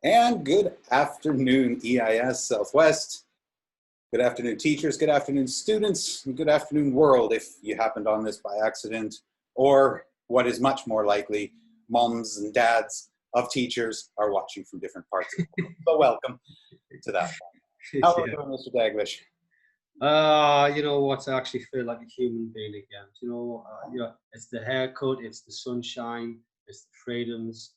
And good afternoon, EIS Southwest. Good afternoon, teachers. Good afternoon, students. And good afternoon, world, if you happened on this by accident, or what is much more likely, moms and dads of teachers are watching from different parts of the world. So welcome to that one. How are you doing, Mr. Daglish? You know what? I actually feel like a human being again. It's the haircut, it's the sunshine, it's the freedoms.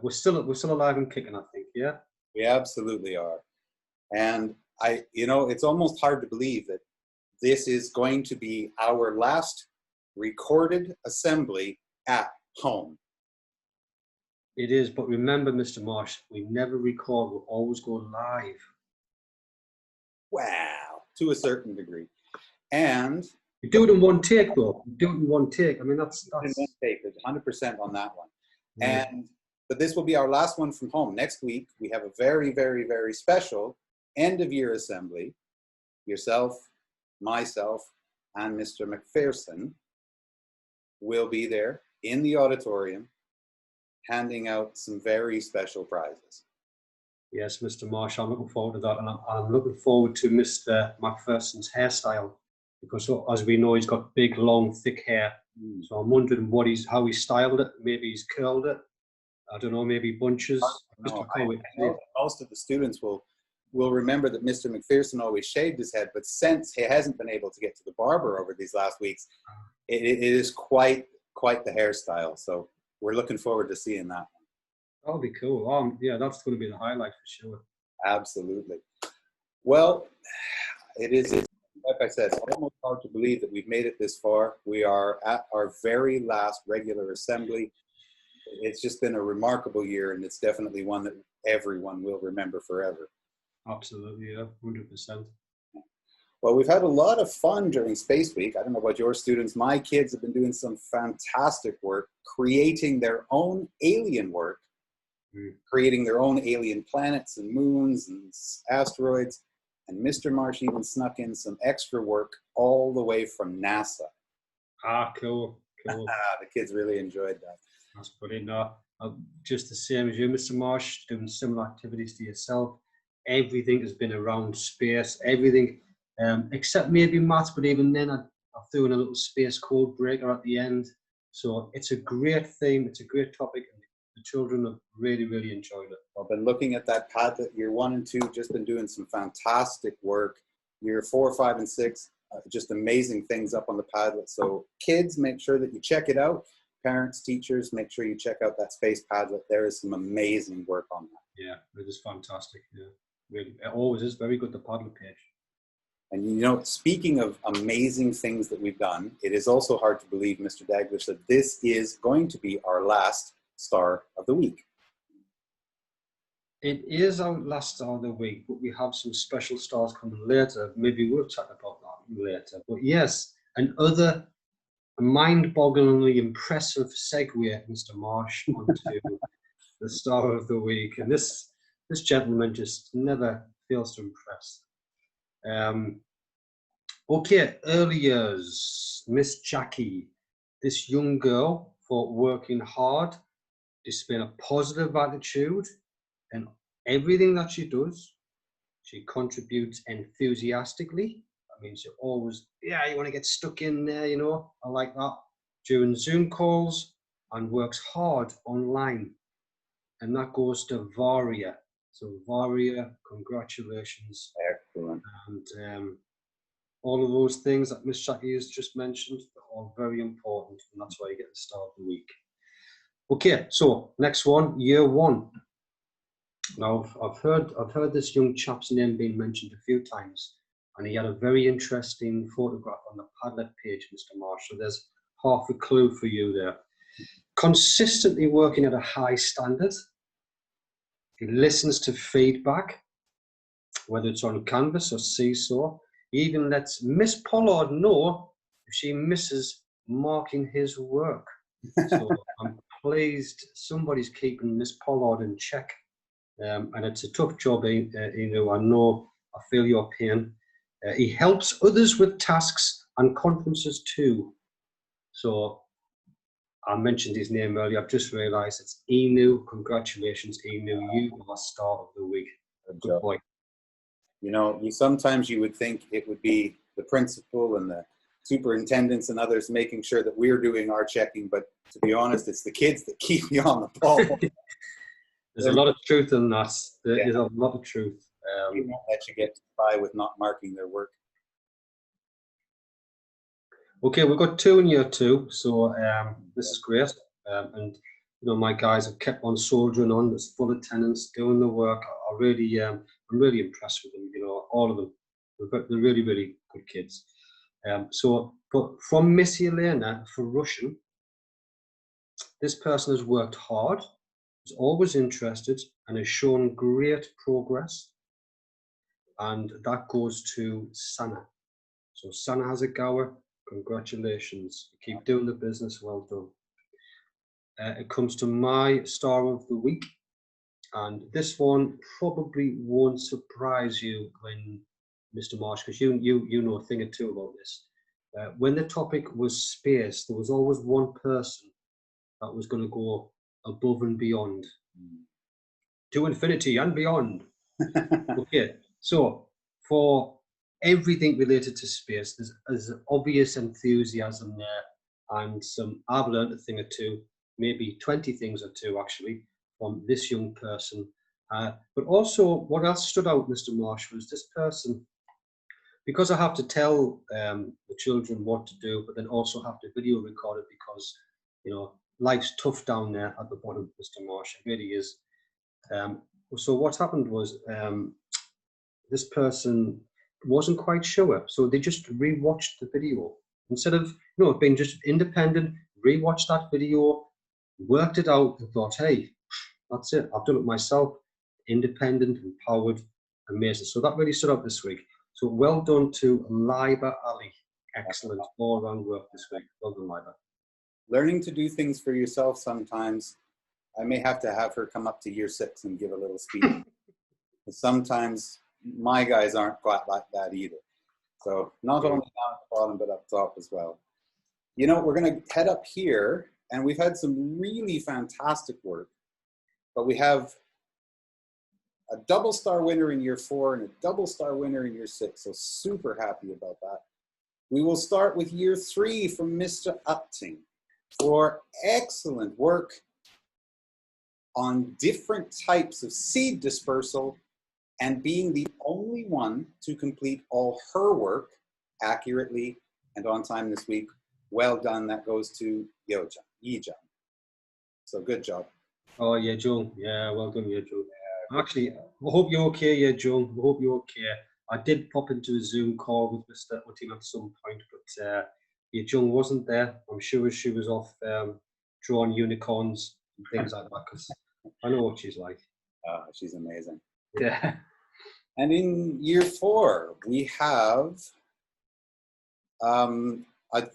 We're still alive and kicking, I think. Yeah. We absolutely are. And it's almost hard to believe that this is going to be our last recorded assembly at home. It is, but remember, Mr. Marsh, we never record, we always go live. Wow, to a certain degree. And we do it in one take, though. We do it in one take. I mean, that's in one take. There's 100% on that one. Yeah. But this will be our last one from home. Next week, we have a very, very, very special end-of-year assembly. Yourself, myself, and Mr. McPherson will be there in the auditorium handing out some very special prizes. Yes, Mr. Marsh, I'm looking forward to that, and I'm looking forward to Mr. McPherson's hairstyle, because as we know, he's got big, long, thick hair. So I'm wondering how he styled it. Maybe he's curled it. I don't know, maybe bunches. I know most of the students will remember that Mr. McPherson always shaved his head, but since he hasn't been able to get to the barber over these last weeks, it is quite the hairstyle. So we're looking forward to seeing that. That'll be cool. Yeah, that's going to be the highlight for sure. Absolutely. Well, it is, like I said, it's almost hard to believe that we've made it this far. We are at our very last regular assembly. It's just been a remarkable year, and it's definitely one that everyone will remember forever. Absolutely, yeah, 100%. Well, we've had a lot of fun during Space Week. I don't know about your students. My kids have been doing some fantastic work, creating their own alien work, creating their own alien planets and moons and asteroids. And Mr. Marsh even snuck in some extra work all the way from NASA. Cool. The kids really enjoyed that. That's brilliant. Just the same as you, Mr. Marsh, doing similar activities to yourself. Everything has been around space, everything, except maybe maths, but even then I threw in a little space code breaker at the end. So it's a great theme, it's a great topic, and the children have really, really enjoyed it. I've been looking at that Padlet. Year 1 and 2 just been doing some fantastic work. Year 4, 5, and 6, just amazing things up on the Padlet. So kids, make sure that you check it out. Parents, teachers, make sure you check out that Space Padlet. There is some amazing work on that. Yeah, it is fantastic. Yeah, really, it always is very good, the Padlet page. And speaking of amazing things that we've done, it is also hard to believe, Mr. Daglish, that this is going to be our last Star of the Week. It is our last Star of the Week, but we have some special stars coming later. Maybe we'll chat about that later. But yes, another mind-bogglingly impressive segue, Mr. Marsh, onto the Star of the Week. And this gentleman just never fails to impress. Okay, early years, Miss Jackie, this young girl, for working hard, displaying a positive attitude, and everything that she does, she contributes enthusiastically. That means you always, you want to get stuck in there, I like that. During Zoom calls, and works hard online. And that goes to Varia. So Varia, congratulations. Excellent. And all of those things that Miss Jackie has just mentioned are all very important, and that's why you get the Star of the Week. Okay, so next one, year 1. Now I've heard this young chap's name being mentioned a few times, and he had a very interesting photograph on the Padlet page, Mr. Marsh. So there's half a clue for you there. Consistently working at a high standard. He listens to feedback, whether it's on Canvas or Seesaw. He even lets Miss Pollard know if she misses marking his work. So I'm pleased somebody's keeping Miss Pollard in check. And it's a tough job, I know, I feel your pain. He helps others with tasks and conferences too. So I mentioned his name earlier. I've just realised it's Enu. Congratulations, Enu. You are star of the week. Good boy. You know, sometimes you would think it would be the principal and the superintendents and others making sure that we're doing our checking, but to be honest, it's the kids that keep you on the ball. There's a lot of truth in that. There Yeah. is a lot of truth. We won't let you get by with not marking their work. Okay, we've got 2 in year 2, so this is great. And you know, my guys have kept on soldiering on. There's full attendance, doing the work. I'm really impressed with them. You know, all of them. They're really, really good kids. But from Miss Elena for Russian, this person has worked hard, is always interested, and has shown great progress. And that goes to Sana. So Sana Hasegawa, congratulations. You keep doing the business, well done. It comes to my star of the week. And this one probably won't surprise you when Mr. Marsh, because you know a thing or two about this. When the topic was space, there was always one person that was going to go above and beyond. To infinity and beyond. Okay, so for everything related to space, there's obvious enthusiasm there, and I've learned a thing or two, maybe 20 things or two actually, from this young person. But also, what else stood out, Mr. Marsh, was this person, because I have to tell the children what to do, but then also have to video record it because, you know, life's tough down there at the bottom, Mr. Marsh. It really is. So what happened was this person wasn't quite sure, so they just rewatched the video instead of being just independent. Rewatched that video, worked it out, and thought, "Hey, that's it. I've done it myself. Independent, empowered, amazing." So that really stood out this week. So well done to Liba Ali. Excellent all-round work this week. Well done, Liba. Learning to do things for yourself sometimes. I may have to have her come up to year 6 and give a little speech. Sometimes my guys aren't quite like that either. So not only down at the bottom, but up top as well. You know, we're going to head up here, and we've had some really fantastic work, but we have a double star winner in year 4 and a double star winner in year 6. So super happy about that. We will start with year 3 from Mr. Upting for excellent work on different types of seed dispersal and being the only one to complete all her work accurately and on time this week. Well done. That goes to Yijang. So good job. Oh, yeah, Joe. Yeah, well done, yeah, Joe. Actually, I hope you're okay, yeah, Joe. I hope you're okay. I did pop into a Zoom call with Mr. Utting at some point, but yeah, Joe wasn't there. I'm sure she was off drawing unicorns and things like that, because I know what she's like. She's amazing. Yeah. And in year 4, we have a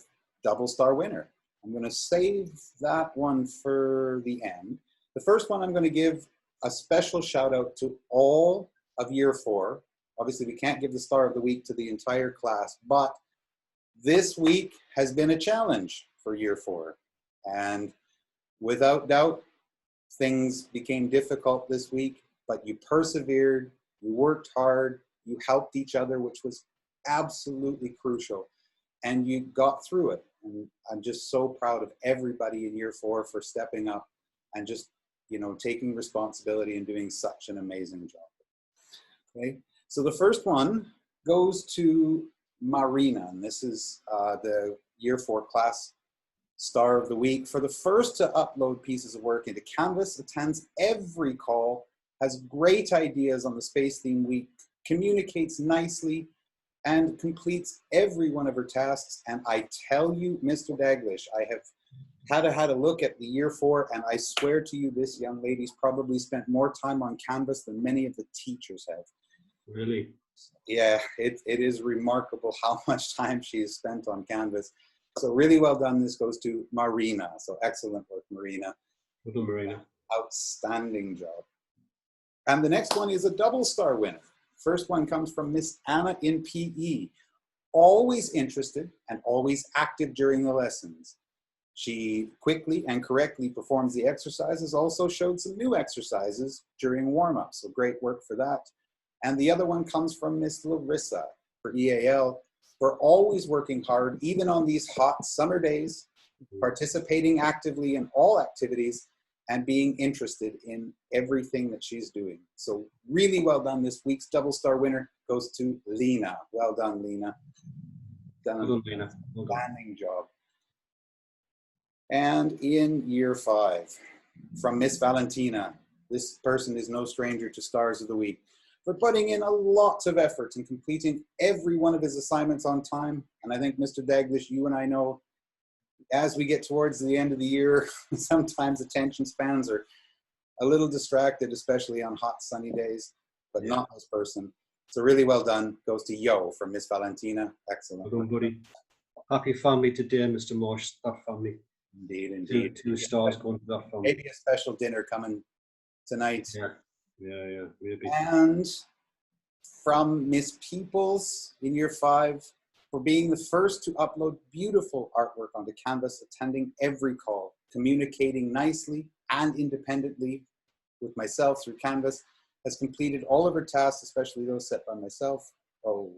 double star winner. I'm going to save that one for the end. The first one, I'm going to give a special shout out to all of year 4. Obviously, we can't give the star of the week to the entire class, but this week has been a challenge for year 4. And without doubt, things became difficult this week, but you persevered, you worked hard, you helped each other, which was absolutely crucial, and you got through it. And I'm just so proud of everybody in year 4 for stepping up and just, taking responsibility and doing such an amazing job. Okay, so the first one goes to Marina, and this is the year 4 class star of the week. For the first to upload pieces of work into Canvas, attends every call, has great ideas on the space theme week, communicates nicely, and completes every one of her tasks. And I tell you, Mr. Daglish, I have had a look at the year 4, and I swear to you, this young lady's probably spent more time on Canvas than many of the teachers have. Really? Yeah, it is remarkable how much time she has spent on Canvas. So really well done. This goes to Marina. So excellent work, Marina. Well done, Marina. Outstanding job. And the next one is a double star winner. First one comes from Miss Anna in PE. Always interested and always active during the lessons. She quickly and correctly performs the exercises, also showed some new exercises during warm-up, so great work for that. And the other one comes from Miss Larissa for EAL, for always working hard, even on these hot summer days, participating actively in all activities, and being interested in everything that she's doing. So really well done. This week's double star winner goes to Lena. Well done, Lena. Done an outstanding job. And in year 5, from Miss Valentina, this person is no stranger to Stars of the Week, for putting in a lot of effort and completing every one of his assignments on time. And I think, Mr. Daglish, you and I know, as we get towards the end of the year, sometimes attention spans are a little distracted, especially on hot sunny days, but not this person. So really well done. Goes to Yo from Miss Valentina. Excellent. Well done, buddy. Happy family today, Mr. Marsh. That family. Indeed, indeed. Two stars going to that family. Maybe a special dinner coming tonight. Yeah, maybe. And from Miss Peoples in year 5, for being the first to upload beautiful artwork onto Canvas, attending every call, communicating nicely and independently with myself through Canvas, has completed all of her tasks, especially those set by myself. Oh,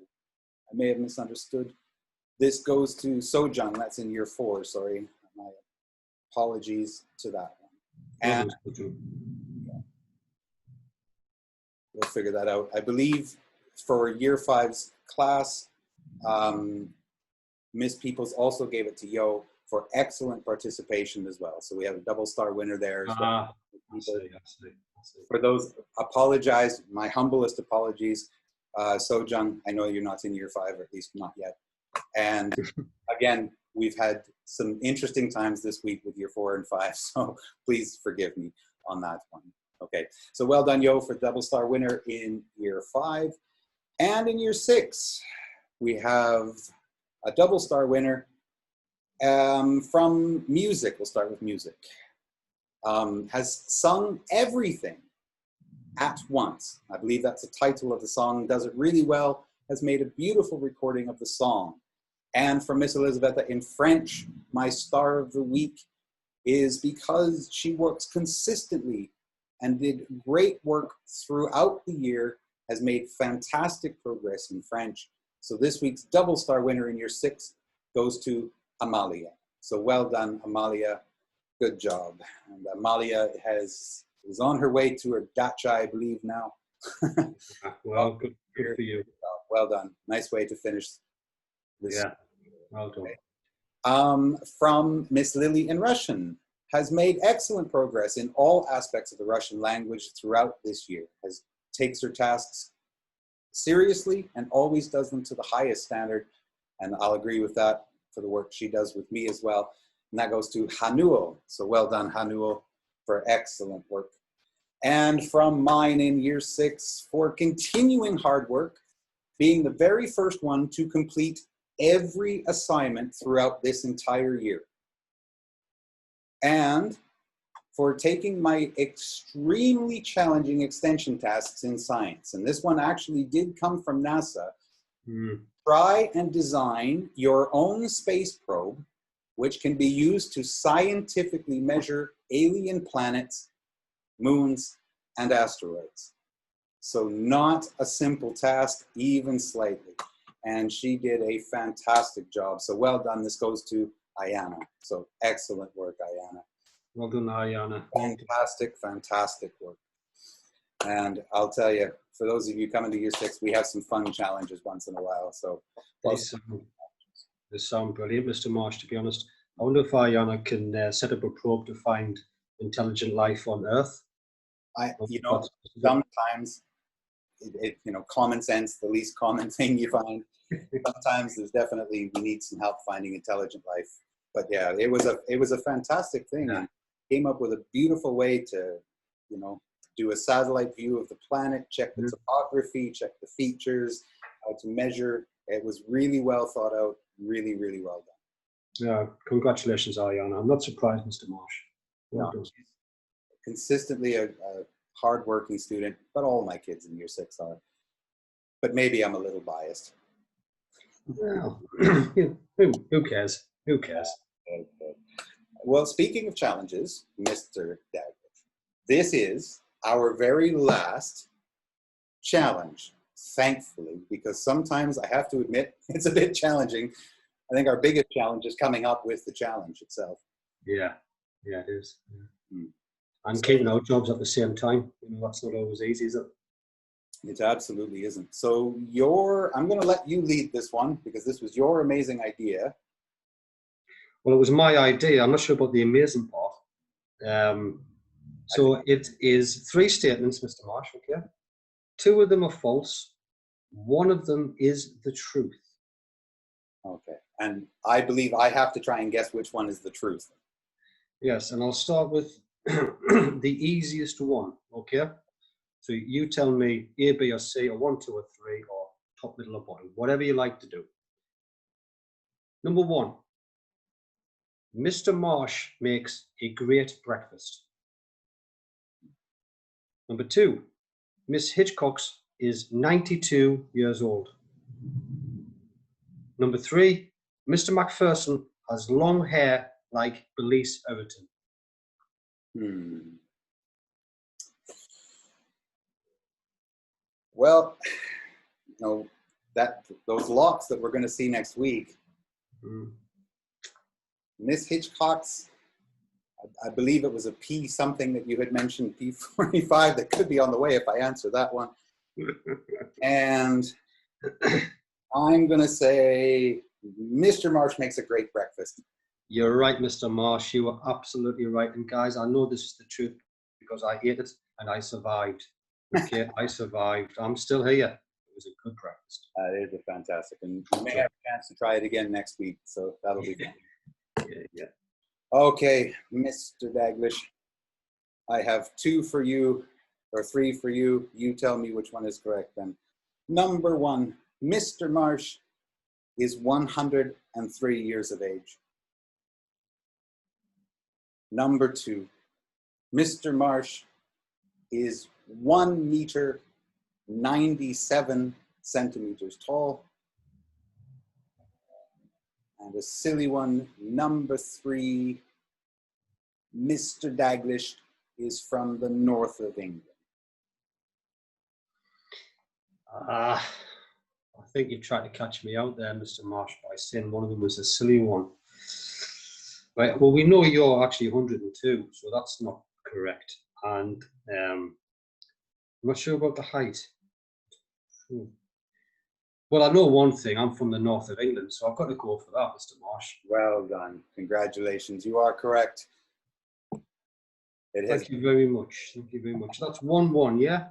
I may have misunderstood. This goes to Sojung, that's in year 4, sorry. My apologies to that one. And we'll figure that out. I believe for year 5's class, Miss Peoples also gave it to Yo for excellent participation as well. So we have a double star winner there as well. I see. For those, apologize, my humblest apologies. Sojung, I know you're not in year 5, or at least not yet. And again, we've had some interesting times this week with year 4 and 5, so please forgive me on that one. Okay, so well done, Yo, for double star winner in year 5. And in year 6, we have a double star winner from music. We'll start with music. Has sung everything at once. I believe that's the title of the song. Does it really well. Has made a beautiful recording of the song. And from Miss Elizabeth in French, my star of the week is because she works consistently and did great work throughout the year, has made fantastic progress in French. So this week's double star winner in year 6 goes to Amalia. So well done, Amalia. Good job. And Amalia is on her way to her dacha, I believe, now. Well, good for you. Well done. Nice way to finish this. Yeah, well done. From Miss Lily in Russian, has made excellent progress in all aspects of the Russian language throughout this year, takes her tasks seriously and always does them to the highest standard. And I'll agree with that for the work she does with me as well. And that goes to Hanuel. So well done, Hanuel, for excellent work. And from mine in year 6, for continuing hard work, being the very first one to complete every assignment throughout this entire year. And for taking my extremely challenging extension tasks in science. And this one actually did come from NASA. Try and design your own space probe, which can be used to scientifically measure alien planets, moons, and asteroids. So not a simple task, even slightly. And she did a fantastic job. So well done. This goes to Ayana. So excellent work, Ayana. Well done, Ayana. Fantastic, fantastic work. And I'll tell you, for those of you coming to year 6, we have some fun challenges once in a while. So they sound brilliant, Mr. Marsh, to be honest. I wonder if Ayana can set up a probe to find intelligent life on Earth. Sometimes, common sense, the least common thing you find. Sometimes there's definitely, we need some help finding intelligent life. But yeah, it was a fantastic thing. Yeah. And came up with a beautiful way to, do a satellite view of the planet, check the topography, check the features, how to measure. It was really well thought out, really, really well done. Yeah, congratulations, Ayana. I'm not surprised, Mr. Marsh. Well done. Consistently a hard-working student, but all my kids in year 6 are. But maybe I'm a little biased. Well, who cares? Who cares? Okay. Well, speaking of challenges, Mr. Daggett, this is our very last challenge, thankfully, because sometimes I have to admit it's a bit challenging. I think our biggest challenge is coming up with the challenge itself. Yeah, yeah, it is. Yeah. Mm. And So, keeping our jobs at the same time, that's not always easy, is it? it absolutely isn't. So I'm going to let you lead this one because this was your amazing idea. Well, it was my idea. I'm not sure about the amazing part. So it is 3 statements, Mr. Marsh, okay? 2 of them are false. 1 of them is the truth. Okay. And I believe I have to try and guess which one is the truth. Yes, and I'll start with the easiest one, okay? So you tell me A, B, or C, or 1, 2, or 3, or top, middle, or bottom, whatever you like to do. Number 1, Mr. Marsh makes a great breakfast. Number 2, Miss Hitchcock's is 92 years old. Number 3, Mr. Macpherson has long hair like Belize Everton. Well, those locks that we're going to see next week, Miss Hitchcock's, I believe it was a P something that you had mentioned, P45, that could be on the way if I answer that one. And I'm going to say Mr. Marsh makes a great breakfast. You're right, Mr. Marsh. You are absolutely right. And guys, I know this is the truth because I ate it and I survived. Okay, I survived. I'm still here. It was a good breakfast. It is a fantastic. And you may have a chance to try it again next week. So that'll be fun. Yeah. Okay, Mr. Daglish, I have 2 for you or 3 for you. You tell me which one is correct then. Number 1, Mr. Marsh is 103 years of age. Number 2, Mr. Marsh is 1 meter 97 centimeters tall. And a silly one, number 3, Mr. Daglish is from the north of England. I think you tried to catch me out there, Mr. Marsh, by saying one of them was a silly one. Right. Well, we know you're actually 102, so that's not correct. And I'm not sure about the height. Well, I know one thing. I'm from the north of England, so I've got to go for that, Mr. Marsh. Well done. Congratulations. You are correct. Thank you very much. Thank you very much. That's 1-1, yeah?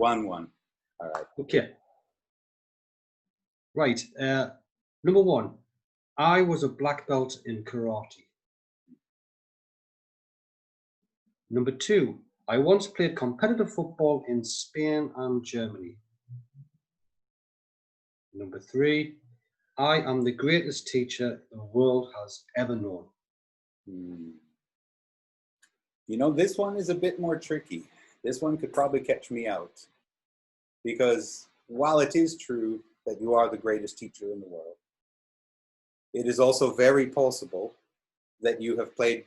1-1. All right. Okay. Right. Number 1, I was a black belt in karate. Number 2, I once played competitive football in Spain and Germany. Number 3, I am the greatest teacher the world has ever known. This one is a bit more tricky. This one could probably catch me out. Because while it is true that you are the greatest teacher in the world, it is also very possible that you have played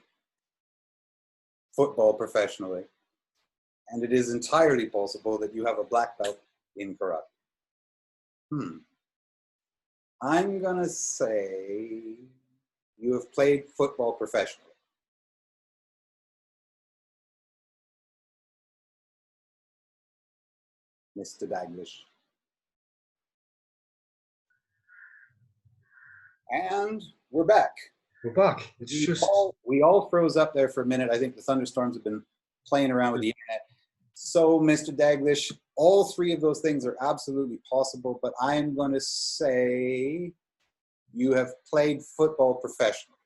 football professionally. And it is entirely possible that you have a black belt in karate. I'm going to say you have played football professionally. Mr. Daglish. And we're back. We're back. We all froze up there for a minute. I think the thunderstorms have been playing around with the internet. So, Mr. Daglish, all 3 of those things are absolutely possible, but I'm going to say you have played football professionally.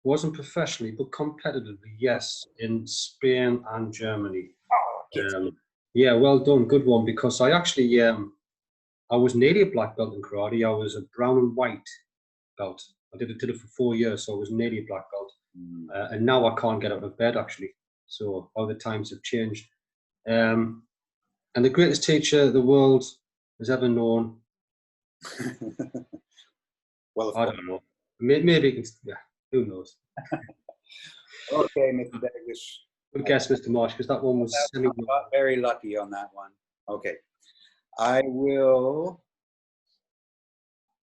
Wasn't professionally, but competitively, yes, in Spain and Germany. Yeah, well done. Good one, because I actually, I was nearly a black belt in karate. I was a brown and white belt. I did it for 4 years, so I was nearly a black belt. And now I can't get out of bed, actually. So how the times have changed. And the greatest teacher the world has ever known. Well, I don't know. Maybe, yeah, who knows? Okay, Mr. Daglish. Good guess, Mr. Marsh, because that one was I got very lucky on that one. Okay. I will,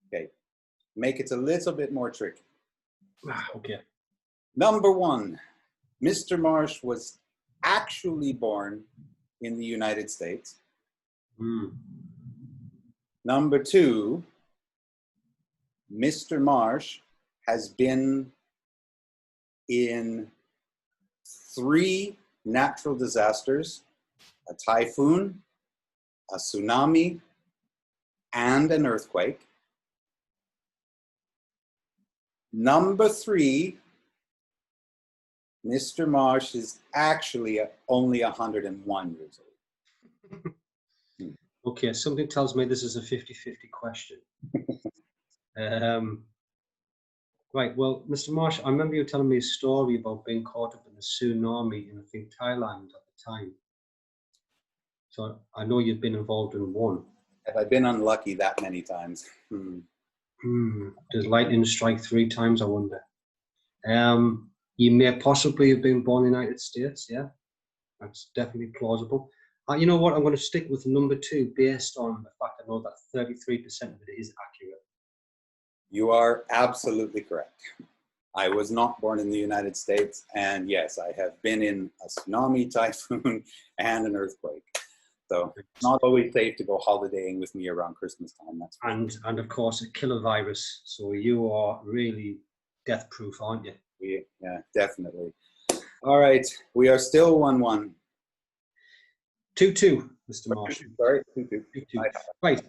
okay, make it a little bit more tricky. Okay. Number one, Mr. Marsh was actually born in the United States. Number two, Mr. Marsh has been in 3 natural disasters: a typhoon, a tsunami, and an earthquake. Number 3, Mr. Marsh is actually only 101 years old. Okay, something tells me this is a 50-50 question. Right, well, Mr. Marsh, I remember you telling me a story about being caught up in a tsunami in, I think, Thailand at the time. So I know you've been involved in one. Have I been unlucky that many times? Does lightning strike 3 times, I wonder? You may possibly have been born in the United States, yeah? That's definitely plausible. You know what? I'm going to stick with number 2 based on the fact I know that 33% of it is accurate. You are absolutely correct. I was not born in the United States, and yes, I have been in a tsunami, typhoon, and an earthquake. So it's not always safe to go holidaying with me around Christmas time. That's and of course a killer virus. So you are really death-proof, aren't you? Yeah, definitely. All right, we are still 1-1. 2-2, Mr. Marsh. Sorry, 2-2. Right,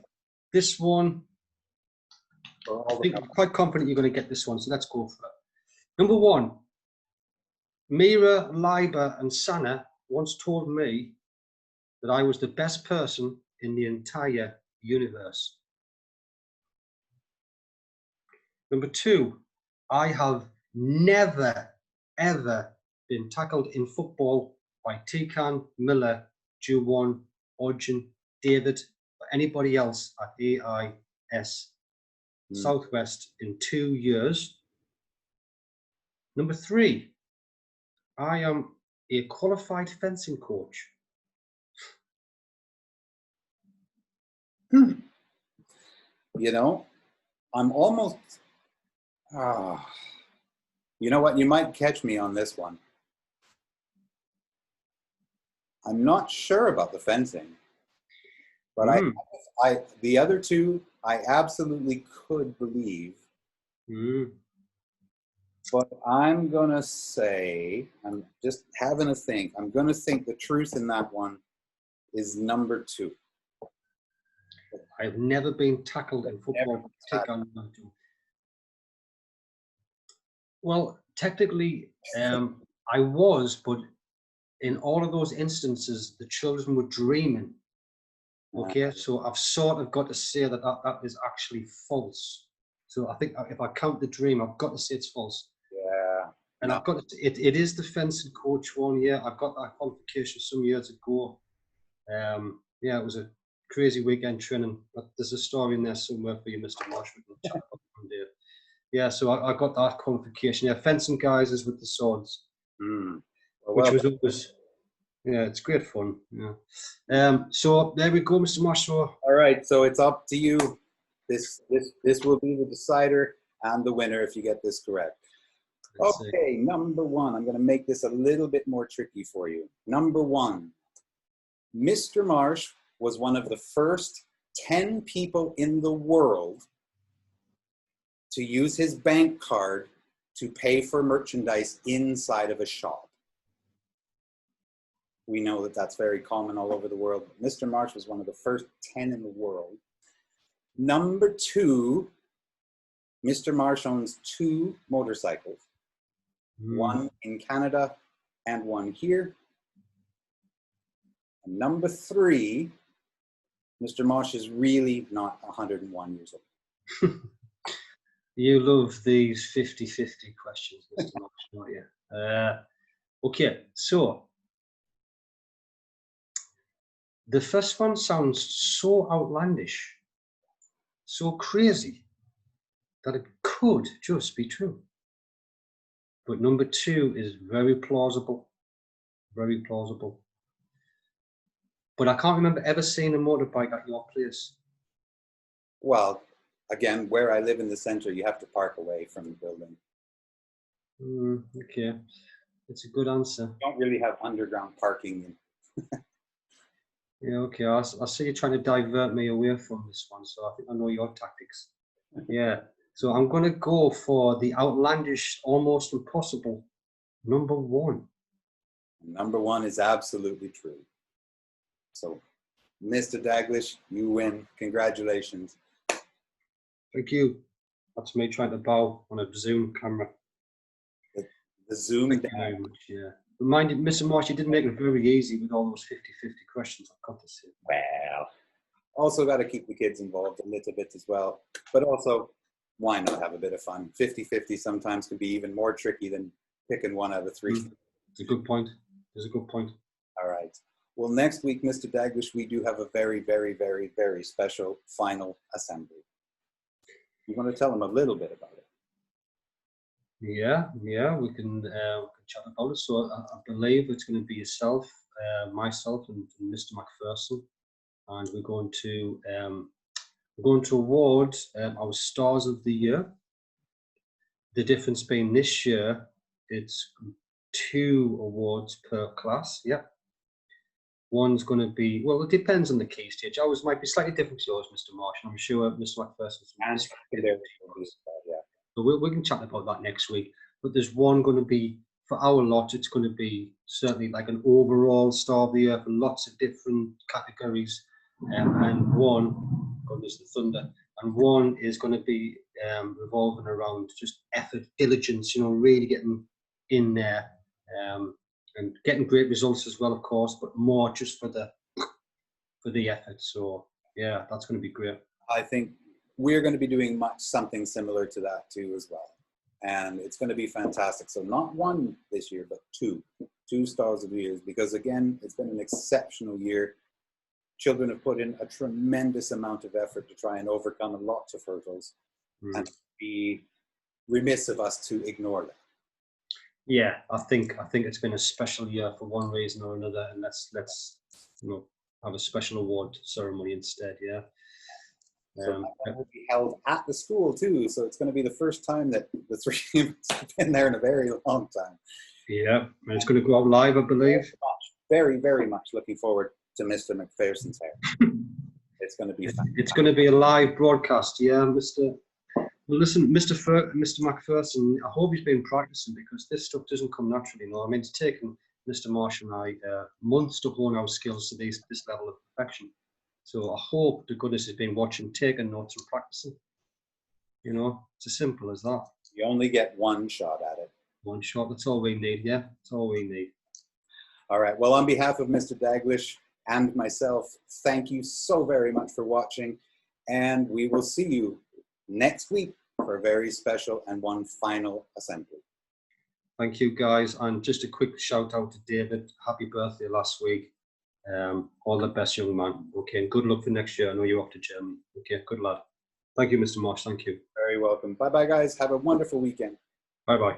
this one, I think I'm quite confident you're going to get this one, so let's go for it. Number 1, Mira, Liber, and Sana once told me that I was the best person in the entire universe. Number 2, I have never, ever been tackled in football by Tikan, Miller, Juwan, Orjan, David, or anybody else at EIS Southwest in 2 years. Number 3, I am a qualified fencing coach. You know, I'm almost, you know what, you might catch me on this one. I'm not sure about the fencing, but the other 2, I absolutely could believe. But I'm gonna say, I'm just having a think. I'm gonna think the truth in that one is number 2. I've never been tackled in football. Well, technically, I was, but in all of those instances, the children were dreaming. Okay, so I've sort of got to say that that is actually false. So I think if I count the dream, I've got to say it's false. Yeah. And I've got it is the fencing coach one. Yeah, I've got that qualification some years ago. Yeah, it was a crazy weekend training. But there's a story in there somewhere for you, Mr. Marsh. Yeah, so I got that qualification. Yeah, fencing guys is with the swords, which was always, yeah, it's great fun. Yeah. So there we go, Mr. Marsh. All right, so it's up to you. This will be the decider and the winner if you get this correct. Okay, number 1. I'm going to make this a little bit more tricky for you. Number 1, Mr. Marsh was one of the first 10 people in the world to use his bank card to pay for merchandise inside of a shop. We know that that's very common all over the world. But Mr. Marsh was one of the first 10 in the world. Number 2, Mr. Marsh owns 2 motorcycles. One in Canada and one here. And number 3, Mr. Marsh is really not 101 years old. You love these 50-50 questions, Mr. Marsh, don't you? Okay, so the first one sounds so outlandish, so crazy, that it could just be true. But number 2 is very plausible. Very plausible. But I can't remember ever seeing a motorbike at your place. Well, again, where I live in the center, you have to park away from the building. Okay, it's a good answer. You don't really have underground parking. Yeah, okay. I see you trying to divert me away from this one, so I think I know your tactics. Yeah. So I'm going to go for the outlandish, almost impossible, number 1. Number 1 is absolutely true. So, Mr. Daglish, you win. Congratulations. Thank you. That's me trying to bow on a Zoom camera. The Zoom Thank you very much, yeah. But mind you, Mr. Marsh, you did make it very easy with all those 50-50 questions, I've got to say. Well, also got to keep the kids involved a little bit as well. But also, why not have a bit of fun? 50-50 sometimes can be even more tricky than picking 1 out of 3. It's a good point. It's a good point. All right. Well, next week, Mr. Daglish, we do have a very, very, very, very special final assembly. You want to tell them a little bit about it? Yeah, we can chat about it. So I believe it's going to be yourself, myself, and Mr. McPherson, and we're going to award our Stars of the Year. The difference being this year, it's 2 awards per class. Yeah. One's going to be, well, it depends on the key stage. Ours might be slightly different to yours, Mr. Marsh, and I'm sure Mr. McPherson's. So we can chat about that next week. But there's one going to be, for our lot, it's going to be certainly like an overall Star of the Year for lots of different categories. And one, goodness, the thunder, and one is going to be revolving around just effort, diligence, really getting in there and getting great results as well, of course, but more just for the effort. So, yeah, that's going to be great. I think we're going to be doing something similar to that too as well. And it's going to be fantastic. So not 1 this year, but 2 Stars of the Year, because again, it's been an exceptional year. Children have put in a tremendous amount of effort to try and overcome lots of hurdles, and it'd be remiss of us to ignore that. Yeah, I think it's been a special year for one reason or another, and let's have a special award ceremony instead. Yeah. So that will be held at the school too. So it's going to be the first time that the 3 of us have been there in a very long time. Yeah, and it's going to go out live, I believe. Very, very much looking forward to Mr. McPherson's hair. It's going to be fun. It's going to be a live broadcast. Yeah, Mr. Well, listen, Mr. McPherson, I hope he's been practicing, because this stuff doesn't come naturally. I mean, it's taken Mr. Marsh and I months to hone our skills to this level of perfection. So I hope to goodness he's been watching, taking notes and practicing. It's as simple as that. You only get 1 shot at it. 1 shot, that's all we need, yeah? That's all we need. All right, well, on behalf of Mr. Daglish and myself, thank you so very much for watching, and we will see you next week for a very special and 1 final assembly. Thank you, guys, and just a quick shout out to David. Happy birthday last week. All the best, young man. Okay, and good luck for next year. I know you're off to Germany. Okay, good lad. Thank you, Mr. Marsh. Thank you. Very welcome. Bye-bye, guys. Have a wonderful weekend. Bye-bye.